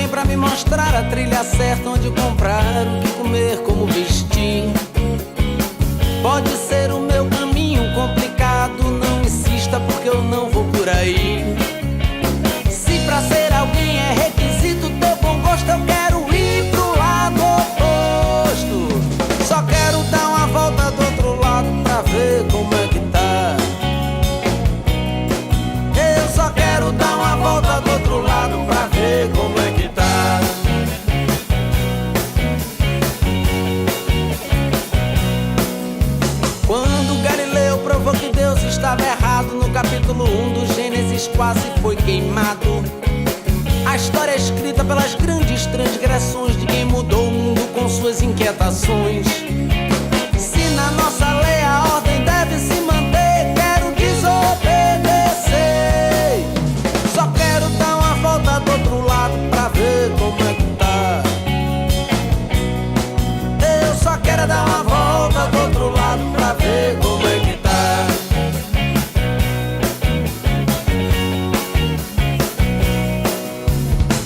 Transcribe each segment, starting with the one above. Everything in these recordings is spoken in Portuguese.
alguém pra me mostrar a trilha certa, onde comprar, o que comer, como vestir. Pode ser o meu caminho complicado, não insista porque eu não vou por aí. Se pra ser alguém é requisito ter bom gosto, eu quero ir pro lado oposto. Só quero dar uma volta do outro lado pra ver como é que tá. Eu só quero dar uma volta do outro lado pra ver como é que tá. Quando Galileu provou que Deus estava errado, no capítulo 1 do Gênesis quase foi queimado. A história é escrita pelas grandes transgressões de quem mudou o mundo com suas inquietações. Se na nossa lei a ordem deve se manter, quero desobedecer. Só quero dar uma volta do outro lado pra ver como é que tá. Eu só quero dar uma volta do outro lado pra ver como é que tá.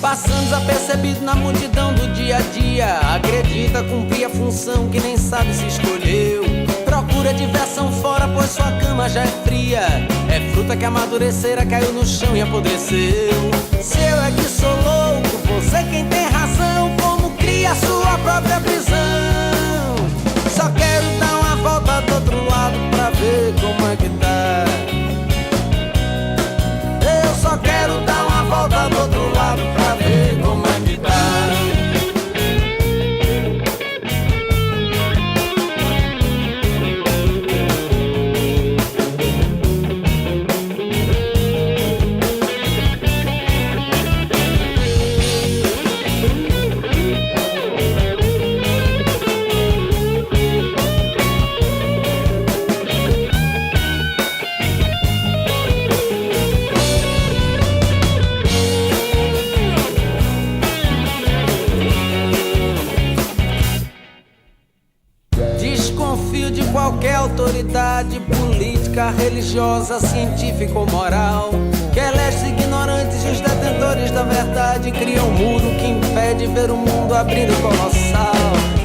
Passando desapercebido na multidão do dia a dia, acredita cumprir a função que nem sabe se escolheu. Procura diversão fora, pois sua cama já é fria. É fruta que amadurecera, caiu no chão e apodreceu. Se eu é que sou louco, você quem tem razão, como cria sua própria prisão. Só quero dar uma volta do outro lado pra ver como é que tá. Eu só quero dar uma volta do outro lado pra ver como é que tá. Desconfio de qualquer autoridade política, religiosa, científica ou moral, que elege os ignorantes e os detentores da verdade, cria um muro que impede ver o mundo abrindo colossal.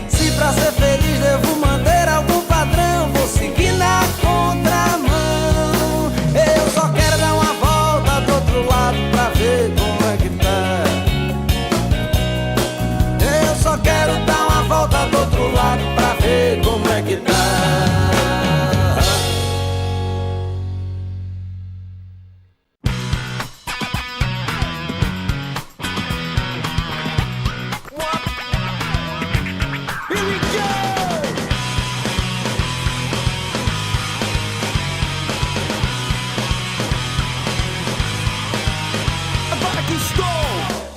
Se pra ser feliz devo manter algum padrão, vou seguir na contramão. Eu só quero dar uma volta do outro lado pra ver como é que tá. Eu só quero dar uma volta do outro lado pra ver como é que tá. Agora que estou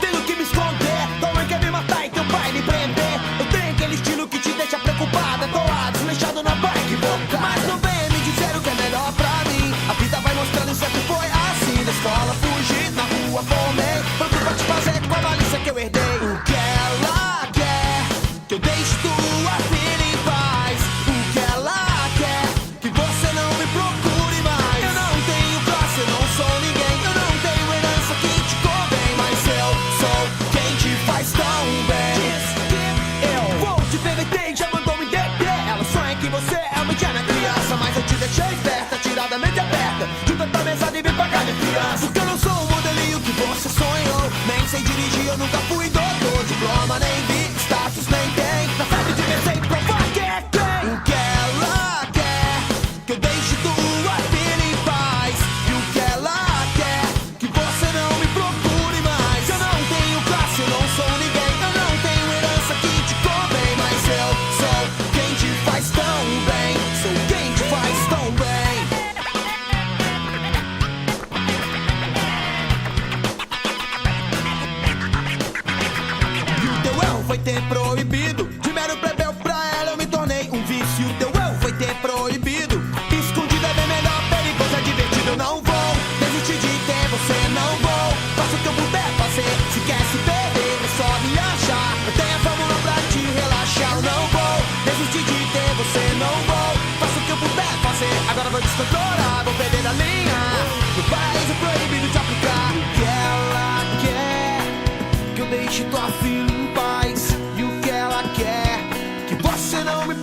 tendo que me esconder, tua mãe quer me matar e teu pai me prender. Eu tenho aquele estilo que te deixa preocupada, tô lá desleixado na bike boca. Mas não vem me dizer o que é melhor pra mim, a vida vai mostrando, sempre foi assim. Da escola fugi, na rua formei, pronto pra te fazer com a malícia que eu herdei. O que ela quer, que eu deixe tua filha em paz. O que ela quer, que você não me procure mais. Eu não tenho classe, eu não sou ninguém, eu não tenho herança que te convém, mas eu sou quem te faz tão bem. Diz que eu vou te perverter, já mandou me deter. Ela sonha que você é uma indiana criança, mas eu te deixei esperta, tirada a mente aberta, junta tua mesada e vem pagar minha fiança. Porque eu não sou o modelinho que você sonhou, nem sei dirigir, eu nunca fui doutor, diploma nem vi, status nem tem. Na frente de mim sem provar que é quem. O que ela quer, que eu deixe tua filha em paz. E o que ela quer, que você não me procure mais. Eu não tenho classe, eu não sou ninguém, eu não tenho herança que te convém, mas eu sou quem te faz tão bem. Sou quem te faz tão bem. E o teu eu foi ter proibido, de mero plebeu pra ela eu me tornei um vício. O teu eu foi ter proibido, escondido é bem melhor, perigoso é divertido. Eu não vou desistir de ter você, não vou. Faça o que eu puder fazer, se quer se perder é só me achar. Eu tenho a fórmula pra te relaxar. Eu não vou desistir de ter você, não vou. Faça o que eu puder fazer, agora vou descontrolar.